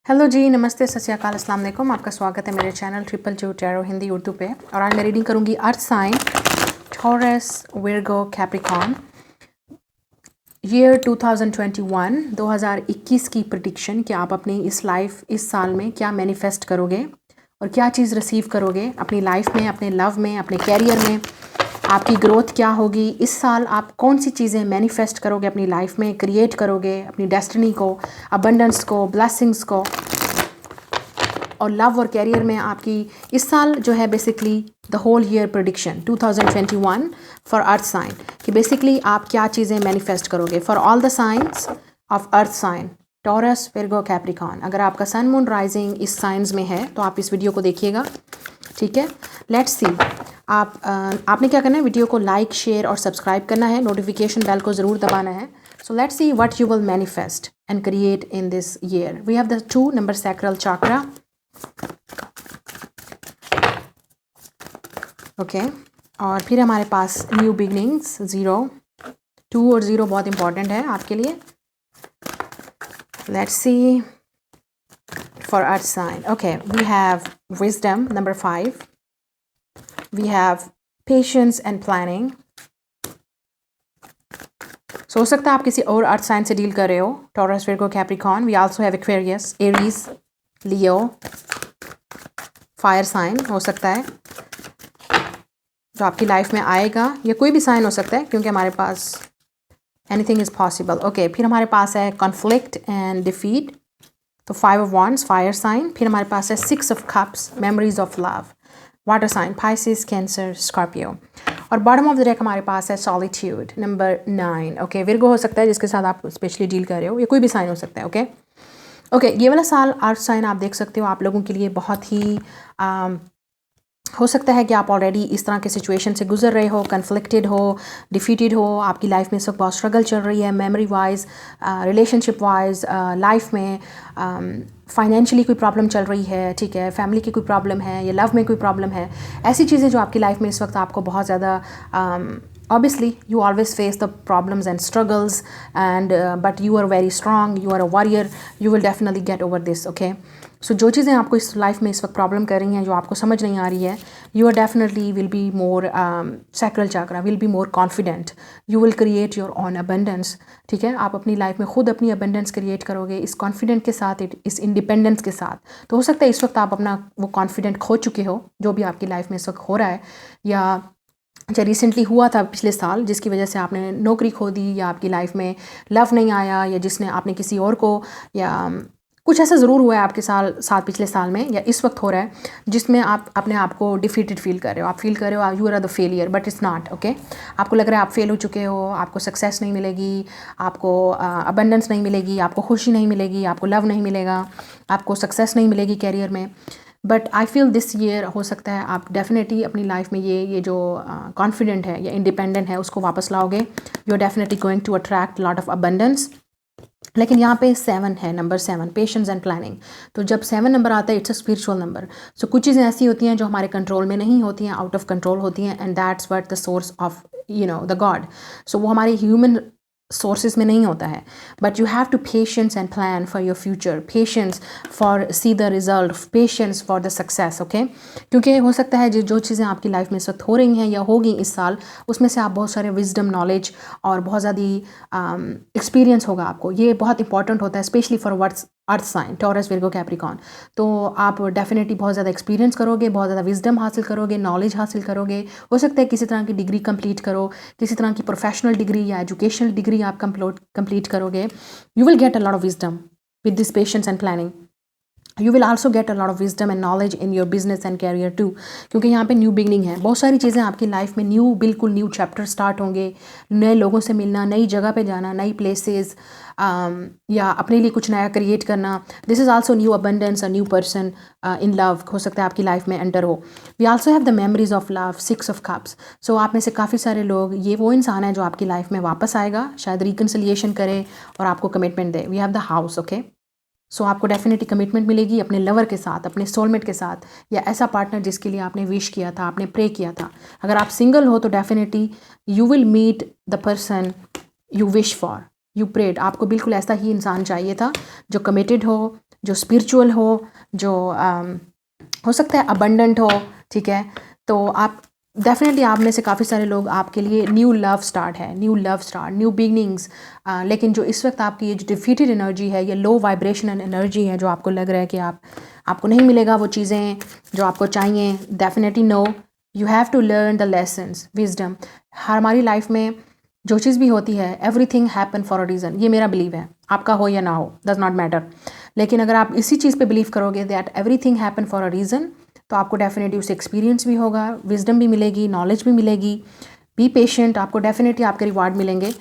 Hello जी, नमस्ते, सत श्री अकाल, अस्सलाम वालेकुम। आपका स्वागत है मेरे चैनल ट्रिपल जो टैरो हिंदी उर्दू पे। और आज मैं रीडिंग करूँगी earth sign Taurus Virgo Capricorn year 2021 की प्रेडिक्शन कि आप अपनी इस साल में क्या मैनिफेस्ट करोगे और क्या चीज़ रिसीव करोगे अपनी लाइफ में, अपने लव में, अपने कैरियर में। आपकी ग्रोथ क्या होगी इस साल, आप कौन सी चीज़ें मैनिफेस्ट करोगे अपनी लाइफ में, क्रिएट करोगे अपनी डेस्टिनी को, अबंडेंस को, ब्लेसिंग्स को। और लव और कैरियर में आपकी इस साल जो है basically the whole year prediction 2021 for earth sign कि बेसिकली आप क्या चीज़ें मैनिफेस्ट करोगे for all the signs of earth sign Taurus Virgo Capricorn. अगर आपका सन मून राइजिंग इस साइंस में है तो आप इस वीडियो को देखिएगा, ठीक है। लेट्स सी, आपने क्या करना है, वीडियो को लाइक, शेयर और सब्सक्राइब करना है, नोटिफिकेशन बेल को ज़रूर दबाना है। So let's see what you will manifest and create in this year. We have the 2 number sacral chakra. Okay. और फिर हमारे पास न्यू बिगनिंग्स 0, 2 और 0 बहुत इंपॉर्टेंट है आपके लिए। Let's see for earth sign. Okay, we have wisdom number 5. We have patience and planning. So, हो सकता है आप किसी और अर्थ साइन से डील कर रहे हो, Taurus Virgo Capricorn. We also have Aquarius, Aries, Leo, fire sign हो सकता है जो आपकी लाइफ में आएगा, या कोई भी साइन हो सकता है क्योंकि हमारे पास एनीथिंग इज़ पॉसिबल। ओके, फिर हमारे पास है कॉन्फ्लिक्ट एंड डिफीट, तो 5 ऑफ वॉन्ड्स फायर साइन। फिर हमारे पास है 6 of cups, memories of love, water sign, Pisces, Cancer, Scorpio. और बॉटम ऑफ द डेक हमारे पास है सॉलिट्यूड नंबर 9। ओके, विर्गो हो सकता है जिसके साथ आप स्पेशली डील कर रहे हो, या कोई भी साइन हो सकता है। ओके ओके, ये वाला साल अर्थ साइन आप देख सकते हो आप लोगों के लिए बहुत ही हो सकता है कि आप ऑलरेडी इस तरह के सिचुएशन से गुजर रहे हो, कन्फ्लिक्टेड हो, डिफीटेड हो, आपकी लाइफ में सब बहुत स्ट्रगल चल रही है, memory wise, relationship wise, life में फाइनेंशियली कोई प्रॉब्लम चल रही है, ठीक है, फैमिली की कोई प्रॉब्लम है या लव में कोई प्रॉब्लम है। ऐसी चीज़ें जो आपकी लाइफ में इस वक्त आपको बहुत ज़्यादा obviously you always face the problems and struggles and but you are very strong, you are a warrior, you will definitely get over this. Okay, so जो चीज़ें आपको इस लाइफ में इस वक्त प्रॉब्लम कर रही हैं, जो आपको समझ नहीं आ रही है, you are definitely will be more sacral chakra will be more confident, you will create your own abundance। ठीक है, आप अपनी लाइफ में खुद अपनी abundance क्रिएट करोगे इस कॉन्फिडेंट के साथ, इस इंडिपेंडेंस के साथ। तो हो सकता है इस वक्त आप अपना वो कॉन्फिडेंट खो चुके हो, जो भी आपकी लाइफ में इस वक्त हो रहा है, या जो रिसेंटली हुआ था पिछले साल जिसकी वजह से आपने नौकरी खो दी, या आपकी लाइफ में लव नहीं आया, या जिसने आपने किसी और को, या कुछ ऐसा ज़रूर हुआ है आपके साथ पिछले साल में, या इस वक्त हो रहा है जिसमें आप अपने आप को डिफीटेड फील कर रहे हो। आप फील कर रहे हो you are the failure, but it's not. Okay, आपको लग रहा है आप फेल हो चुके हो, आपको सक्सेस नहीं मिलेगी, आपको अबंडेंस नहीं मिलेगी, आपको खुशी नहीं मिलेगी, आपको लव नहीं मिलेगा, आपको सक्सेस नहीं मिलेगी कैरियर में। But I feel this year हो सकता है आप डेफिनेटली अपनी लाइफ में ये जो कॉन्फिडेंट है या इंडिपेंडेंट है उसको वापस लाओगे। You are definitely going to attract lot of abundance. लेकिन यहाँ पे 7 है, नंबर 7, पेशेंस एंड प्लानिंग। तो जब 7 नंबर आता है इट्स अ स्पिरिचुअल नंबर। सो कुछ चीज़ें ऐसी होती हैं जो हमारे कंट्रोल में नहीं होती हैं, आउट ऑफ कंट्रोल होती हैं, and that's what the source of the god. So वो हमारे ह्यूमन सोर्सेज में नहीं होता है, but you have to patience and plan for your future, patience for see the result, patience for the success. Okay, क्योंकि हो सकता है जो चीज़ें आपकी लाइफ में इस वक्त हो रही हैं या होगी इस साल, उसमें से आप बहुत सारे विजडम, नॉलेज और बहुत ज़्यादा एक्सपीरियंस होगा आपको। ये बहुत इंपॉर्टेंट होता है specially for words earth sign Taurus Virgo Capricorn. तो आप डेफिनेटली बहुत ज़्यादा एक्सपीरियंस करोगे, बहुत ज़्यादा विजडम हासिल करोगे, नॉलेज हासिल करोगे। हो सकता है किसी तरह की डिग्री कंप्लीट करो, किसी तरह की प्रोफेशनल डिग्री या एजुकेशनल डिग्री आप कंप्लीट करोगे। You will get a lot of wisdom with this patience and planning. You will also get a lot of wisdom and knowledge in your business and career too, क्योंकि यहाँ पे new beginning है। बहुत सारी चीज़ें आपकी life में बिल्कुल न्यू चैप्टर स्टार्ट होंगे, नए लोगों से मिलना, नई जगह पे जाना, नई प्लेसेस, या अपने लिए कुछ नया क्रिएट करना। This is also new abundance, a new person in love हो सकता है आपकी लाइफ में एंटर हो। We also have the memories of love, 6 of cups. So आप में से काफ़ी सारे लोग, ये वो इंसान है जो आपकी लाइफ में वापस आएगा, शायद रिकन्सिलिएशन करे और आपको कमिटमेंट दे। We have the house. Okay, so आपको डेफिनेटली कमिटमेंट मिलेगी अपने लवर के साथ, अपने सोलमेट के साथ, या ऐसा पार्टनर जिसके लिए आपने विश किया था, आपने प्रे किया था। अगर आप सिंगल हो तो definitely you will meet the person you wish for, you prayed. आपको बिल्कुल ऐसा ही इंसान चाहिए था जो कमिटेड हो, जो स्पिरिचुअल हो, जो हो सकता है अबंडेंट हो, ठीक है। तो आप डेफिनेटली, आप में से काफ़ी सारे लोग, आपके लिए न्यू लव स्टार्ट है, new love start, new beginnings. लेकिन जो इस वक्त आपकी ये जो डिफीटेड एनर्जी है, ये लो वाइब्रेशनल एनर्जी है, जो आपको लग रहा है कि आपको नहीं मिलेगा वो चीज़ें जो आपको चाहिए, definitely no, you have to learn the lessons, wisdom. हमारी लाइफ में जो चीज़ भी होती है, everything happen for a reason, ये मेरा बिलीव है, आपका हो या ना हो, डज नॉट मैटर। लेकिन अगर आप इसी चीज़ पे बिलीव करोगे that everything happen for a reason, तो आपको डेफिनेटली उससे एक्सपीरियंस भी होगा, विजडम भी मिलेगी, नॉलेज भी मिलेगी। बी पेशेंट, आपको डेफिनेटली आपके रिवार्ड मिलेंगे।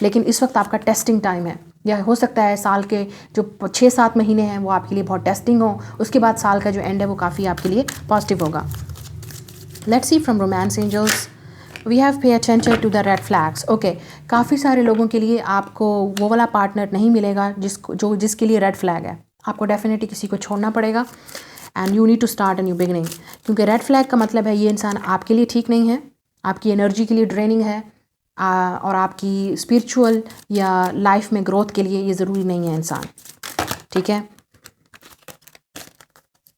लेकिन इस वक्त आपका टेस्टिंग टाइम है, या हो सकता है साल के जो 6-7 महीने हैं वो आपके लिए बहुत टेस्टिंग हो, उसके बाद साल का जो एंड है वो काफ़ी आपके लिए पॉजिटिव होगा। Let's see from romance angels, we have pay attention to the red flags. Okay, काफ़ी सारे लोगों के लिए आपको वो वाला पार्टनर नहीं मिलेगा जिसके लिए रेड फ्लैग है। आपको डेफिनेटली किसी को छोड़ना पड़ेगा and you need to start a new beginning, क्योंकि रेड फ्लैग का मतलब है ये इंसान आपके लिए ठीक नहीं है, आपकी एनर्जी के लिए ड्रेनिंग है, और आपकी स्पिरिचुअल या लाइफ में ग्रोथ के लिए ये ज़रूरी नहीं है इंसान, ठीक है।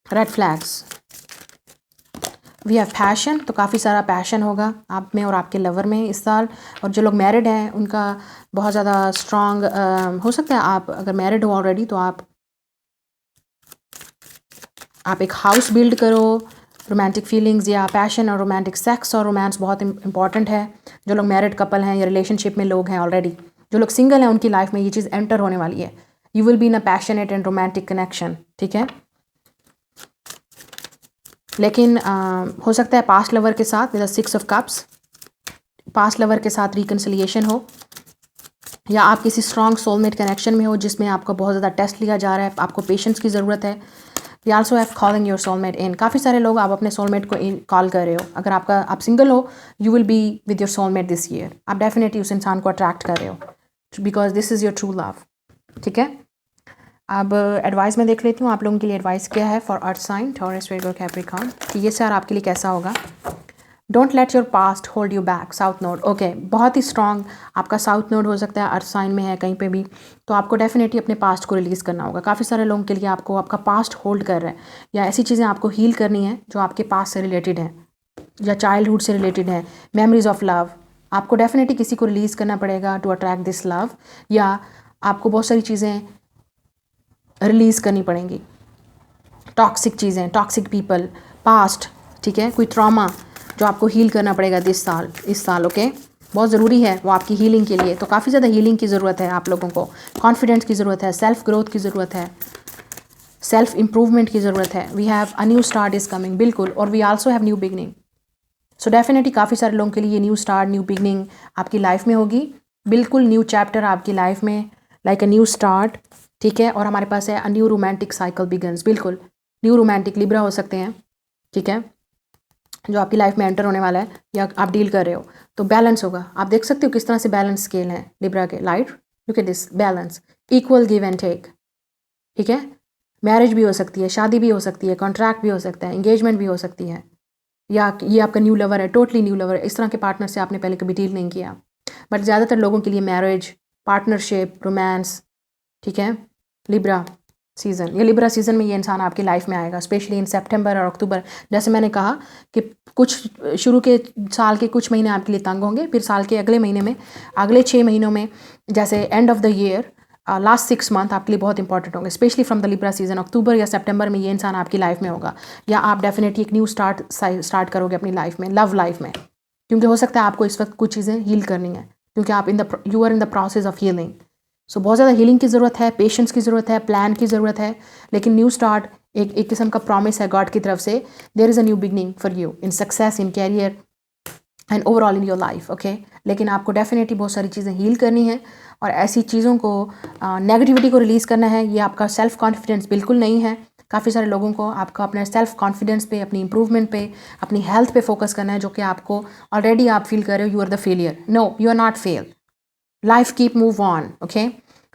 Red flags, we have passion, तो काफ़ी सारा पैशन होगा आप में और आपके लवर में इस साल। और जो लोग मैरिड हैं उनका बहुत ज़्यादा स्ट्रॉन्ग हो सकता है, आप अगर मैरिड हो ऑलरेडी तो आप एक हाउस बिल्ड करो। रोमांटिक फीलिंग्स या पैशन और रोमांटिक सेक्स और रोमांस बहुत इंपॉर्टेंट है। जो लोग मैरिड कपल हैं या रिलेशनशिप में लोग हैं ऑलरेडी, जो लोग सिंगल हैं उनकी लाइफ में ये चीज़ एंटर होने वाली है। You will be in a passionate and romantic connection, ठीक है। लेकिन हो सकता है पास्ट लवर के साथ, with 6 of cups, past lover के साथ रिकन्सिलिएशन हो, या आप किसी स्ट्रॉन्ग सोलमेट कनेक्शन में हो जिसमें आपका बहुत ज़्यादा टेस्ट लिया जा रहा है, आपको पेशेंस की ज़रूरत है। We also have calling your soulmate in, काफ़ी सारे लोग आप अपने सोलमेट को कॉल कर रहे हो। अगर आप सिंगल हो, you will be with your soulmate this year, आप डेफिनेटली उस इंसान को अट्रैक्ट कर रहे हो, because this is your true love, ठीक है। अब एडवाइस में देख लेती हूँ आप लोगों के लिए एडवाइस क्या है for earth sign, Taurus, Virgo, Capricorn, कि ये सर आपके लिए कैसा होगा। Don't let your past hold you back, south node. Okay, बहुत ही स्ट्रॉन्ग आपका साउथ नोड हो सकता है, अर्थ साइन में है कहीं पे भी, तो आपको डेफिनेटली अपने पास्ट को रिलीज़ करना होगा। काफ़ी सारे लोगों के लिए आपको आपका पास्ट होल्ड कर रहा है, या ऐसी चीज़ें आपको हील करनी है जो आपके पास्ट से रिलेटेड है या चाइल्डहुड से रिलेटेड है, मेमोरीज ऑफ लव। आपको डेफिनेटली किसी को रिलीज़ करना पड़ेगा टू अट्रैक्ट दिस लव, या आपको बहुत सारी चीज़ें रिलीज़ करनी पड़ेंगी, टॉक्सिक चीज़ें, टॉक्सिक पीपल, पास्ट, ठीक है, कोई ट्रॉमा जो आपको हील करना पड़ेगा इस साल। ओके, बहुत ज़रूरी है वो आपकी हीलिंग के लिए। तो काफ़ी ज़्यादा हीलिंग की ज़रूरत है आप लोगों को, कॉन्फिडेंस की ज़रूरत है, सेल्फ ग्रोथ की ज़रूरत है, सेल्फ इम्प्रूवमेंट की ज़रूरत है। We have a new start is coming, बिल्कुल, और we also have new beginning. So definitely काफ़ी सारे लोगों के लिए न्यू स्टार्ट, न्यू बिगनिंग आपकी लाइफ में होगी, बिल्कुल न्यू चैप्टर आपकी लाइफ में, लाइक अ न्यू स्टार्ट, ठीक है। और हमारे पास है a new romantic cycle begins, बिल्कुल न्यू रोमांटिक लिब्रा हो सकते हैं, ठीक है, जो आपकी लाइफ में एंटर होने वाला है या आप डील कर रहे हो। तो बैलेंस होगा, आप देख सकते हो किस तरह से बैलेंस स्केल है लिब्रा के, light, look at this balance, equal give and take, ठीक है। मैरिज भी हो सकती है, शादी भी हो सकती है, कॉन्ट्रैक्ट भी हो सकता है, एंगेजमेंट भी हो सकती है, या ये आपका न्यू लवर है, टोटली न्यू लवर है, इस तरह के पार्टनर से आपने पहले कभी डील नहीं किया। बट ज़्यादातर लोगों के लिए मैरिज, पार्टनरशिप, रोमांस, ठीक है, लिब्रा सीज़न, ये लिब्रा सीज़न में ये इंसान आपकी लाइफ में आएगा, स्पेशली इन सितंबर और अक्टूबर। जैसे मैंने कहा कि कुछ शुरू के साल के कुछ महीने आपके लिए तंग होंगे, फिर साल के अगले महीने में, अगले 6 महीनों में, जैसे end of the year, last 6 month आपके लिए बहुत इंपॉर्टेंट होंगे, specially from the Libra season. अक्टूबर या सितंबर में ये इंसान आपकी लाइफ में होगा, या आप डेफिनेटली एक न्यू स्टार्ट करोगे अपनी लाइफ में, लव लाइफ में, क्योंकि हो सकता है आपको इस वक्त कुछ चीज़ें हील करनी है, क्योंकि आप you are in the process of healing. So बहुत ज़्यादा हीलिंग की ज़रूरत है, पेशेंस की ज़रूरत है, प्लान की ज़रूरत है। लेकिन न्यू स्टार्ट एक किस्म का प्रॉमिस है गॉड की तरफ से, there is a new beginning for you in success, in career and overall in your life, okay. लेकिन आपको डेफिनेटली बहुत सारी चीज़ें हील करनी है, और ऐसी चीज़ों को, नेगेटिविटी को रिलीज़ करना है। ये आपका सेल्फ कॉन्फिडेंस बिल्कुल नहीं है। काफ़ी सारे लोगों को आपका अपने सेल्फ कॉन्फिडेंस पे, अपनी इंप्रूवमेंट पे, अपनी हेल्थ पे फोकस करना है, जो कि आपको ऑलरेडी आप फील कर रहे हो you are the failure. No, you are not fail, life keep move on, okay.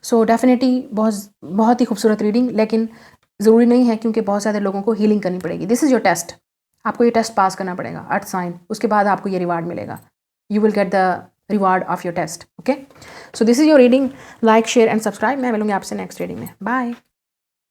So definitely बहुत ही खूबसूरत रीडिंग, लेकिन ज़रूरी नहीं है, क्योंकि बहुत सारे लोगों को हीलिंग करनी पड़ेगी। दिस इज़ योर टेस्ट, आपको ये टेस्ट पास करना पड़ेगा, अर्थ साइन, उसके बाद आपको ये रिवार्ड मिलेगा, you will get the reward of your test, okay. So this is your reading, like, share and subscribe. मैं मिलूंगी आपसे नेक्स्ट रीडिंग में, बाय।